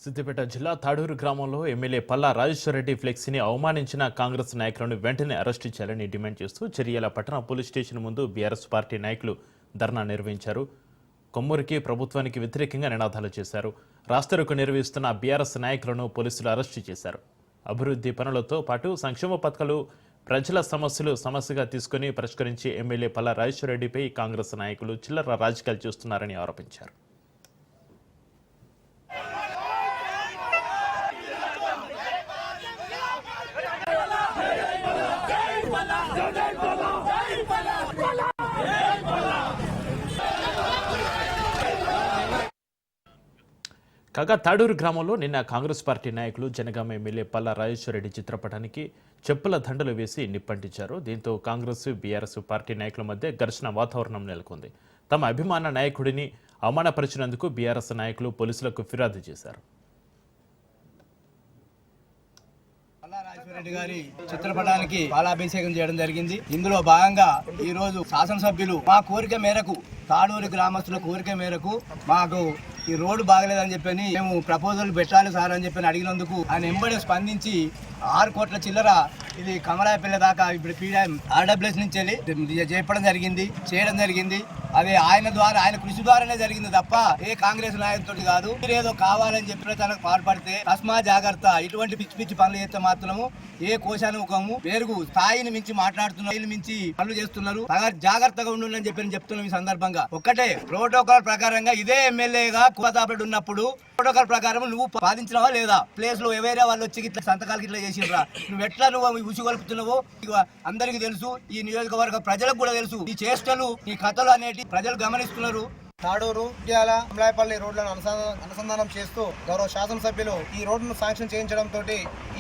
సిద్దిపేట జిల్లా తాడూరు గ్రామంలో ఎమ్మెల్యే పల్లా రాజేశ్వరరెడ్డి ఫ్లెక్సీని అవమానించిన కాంగ్రెస్ నాయకులను వెంటనే అరెస్టు చేయాలని డిమాండ్ చేస్తూ చెరియాల పట్టణ పోలీస్ స్టేషన్ ముందు బీఆర్ఎస్ పార్టీ నాయకులు ధర్నా నిర్వహించారు. కొమ్మూరికి ప్రభుత్వానికి వ్యతిరేకంగా నినాదాలు చేశారు. రాస్తారోకో నిర్వహిస్తున్న బీఆర్ఎస్ నాయకులను పోలీసులు అరెస్టు చేశారు. అభివృద్ధి పనులతో పాటు సంక్షేమ పథకాలు ప్రజల సమస్యలు సమస్యగా తీసుకుని పరిష్కరించి ఎమ్మెల్యే పల్లా రాజేశ్వరరెడ్డిపై కాంగ్రెస్ నాయకులు చిల్లర రాజకీయాలు చేస్తున్నారని ఆరోపించారు. కాగా తాడూరు గ్రామంలో నిన్న కాంగ్రెస్ పార్టీ నాయకులు జనగామ ఎమ్మెల్యే పల్లా రాజేశ్వరరెడ్డి చిత్రపటానికి చెప్పుల దండలు వేసి నిప్పంటించారు. దీంతో కాంగ్రెస్ బీఆర్ఎస్ పార్టీ నాయకుల మధ్య ఘర్షణ వాతావరణం నెలకొంది. తమ అభిమాన నాయకుడిని అవమానపరిచినందుకు బీఆర్ఎస్ నాయకులు పోలీసులకు ఫిర్యాదు చేశారు. రెడ్డి గారి చిత్రపటానికి పాలాభిషేకం చేయడం జరిగింది. ఇందులో భాగంగా ఈ రోజు శాసనసభ్యులు మా కోరిక మేరకు, తాడూరు గ్రామస్తుల కోరిక మేరకు మాకు ఈ రోడ్డు బాగలేదని చెప్పని మేము ప్రపోజల్ పెట్టాలి సార్ అని చెప్పని అడిగినందుకు ఆయన వెంబడే స్పందించి 6 కోట్ల చిల్లర ఇది కమలాయపల్లె దాకా ఇప్పుడు ఆర్డబ్ల్యూఎస్ నుంచి వెళ్ళి చేయడం జరిగింది. అది ఆయన కృషి ద్వారానే జరిగింది తప్ప ఏ కాంగ్రెస్ నాయకుడితో కాదు. మీరేదో కావాలని చెప్పి తనకు పాల్పడితే తస్మా జాగ్రత్త. ఇటువంటి పిచ్చి పిచ్చి పనులు చేస్తే మాత్రము ఏ కోశానుముఖము పేరుగు స్థాయిని మించి మాట్లాడుతున్నారు, మించి పనులు చేస్తున్నారు. జాగ్రత్తగా ఉండాలని చెప్పి చెప్తున్నాం. ఈ సందర్భంగా ఒక్కటే ప్రోటోకాల్ ప్రకారంగా ఇదే ఎమ్మెల్యేగా కులతాపరెడ్డి ఉన్నప్పుడు ప్రోటోకాల్ ప్రకారం నువ్వు సాధించినవా లేదా? ప్లేస్ లో వేరే వాళ్ళు వచ్చి ఇట్లా సంతకాలకి ఇట్లా చేసినరా? నువ్వు ఎట్లా నువ్వు ఉసిగొలుపుతున్నావో అందరికి తెలుసు. ఈ నియోజకవర్గ ప్రజలకు కూడా తెలుసు. ఈ చేష్టలు, ఈ కథలు అనేటి ప్రజలు గమనిస్తున్నారు. తాడూరు ఇట్యాల అమలాయపల్లి రోడ్లను అనుసంధానం చేస్తూ గౌరవ శాసనసభ్యులు ఈ రోడ్డును శాంక్షన్ చేయించడంతో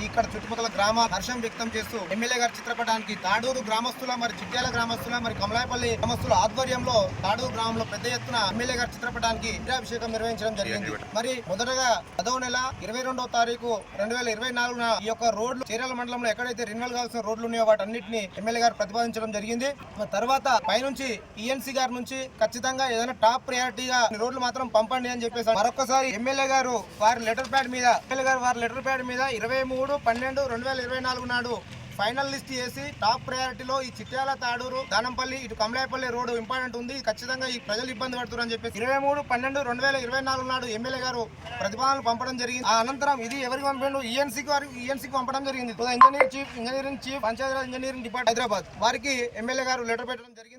ఇక్కడ చుట్టుపక్కల గ్రామ హర్షం వ్యక్తం చేస్తూ ఎమ్మెల్యే గారి చిత్రపటానికి తాడూరు గ్రామస్తుల, మరి చిట్యాల గ్రామస్తుల, మరి కమలాయపల్లి గ్రామస్తుల ఆధ్వర్యంలో తాడూరు గ్రామంలో పెద్ద ఎత్తున ఎమ్మెల్యే గారి చిత్రపటానికి అభిషేకం నిర్వహించడం జరిగింది. మరి మొదటగా 10వ నెల 22వ తారీఖు 2024న ఈ యొక్క రోడ్లు చీరాల మండలంలో ఎక్కడైతే రెన్యువల్ కావాల్సిన రోడ్లు ఉన్నాయో వాటన్నిటిని ఎమ్మెల్యే గారు ప్రతిపాదించడం జరిగింది. తర్వాత పైనుంచి ఈఎన్సీ గారి నుంచి ఖచ్చితంగా ఏదైనా టాప్ ప్రయారిటీగా రోడ్లు మాత్రం పంపండి అని చెప్పేసి మరొకసారి ఎమ్మెల్యే గారు వారి లెటర్ ప్యాడ్ మీద 23/12/2024 నాడు ఫైనల్ లిస్ట్ చేసి టాప్ ప్రయారిటీలో ఈ చిట్యాల, తాడూరు, దానంపల్లి, ఇటు కమలాయపల్లి రోడ్డు ఇంపార్టెంట్ ఉంది, ఖచ్చితంగా ఈ ప్రజలు ఇబ్బంది పడుతున్నారు అని చెప్పి 23/12/2024 నాడు ఎమ్మెల్యే గారు ప్రతిపాదనలు పంపడం జరిగింది. ఆ అనంతరం ఇది ఎవరికి పంపిండు? ఈఎన్సీకి పంపడం జరిగింది. Engineering chief, Panchayati Raj engineering department Hyderabad వారికి ఎమ్మెల్యే గారు లెటర్ పెట్టడం జరిగింది.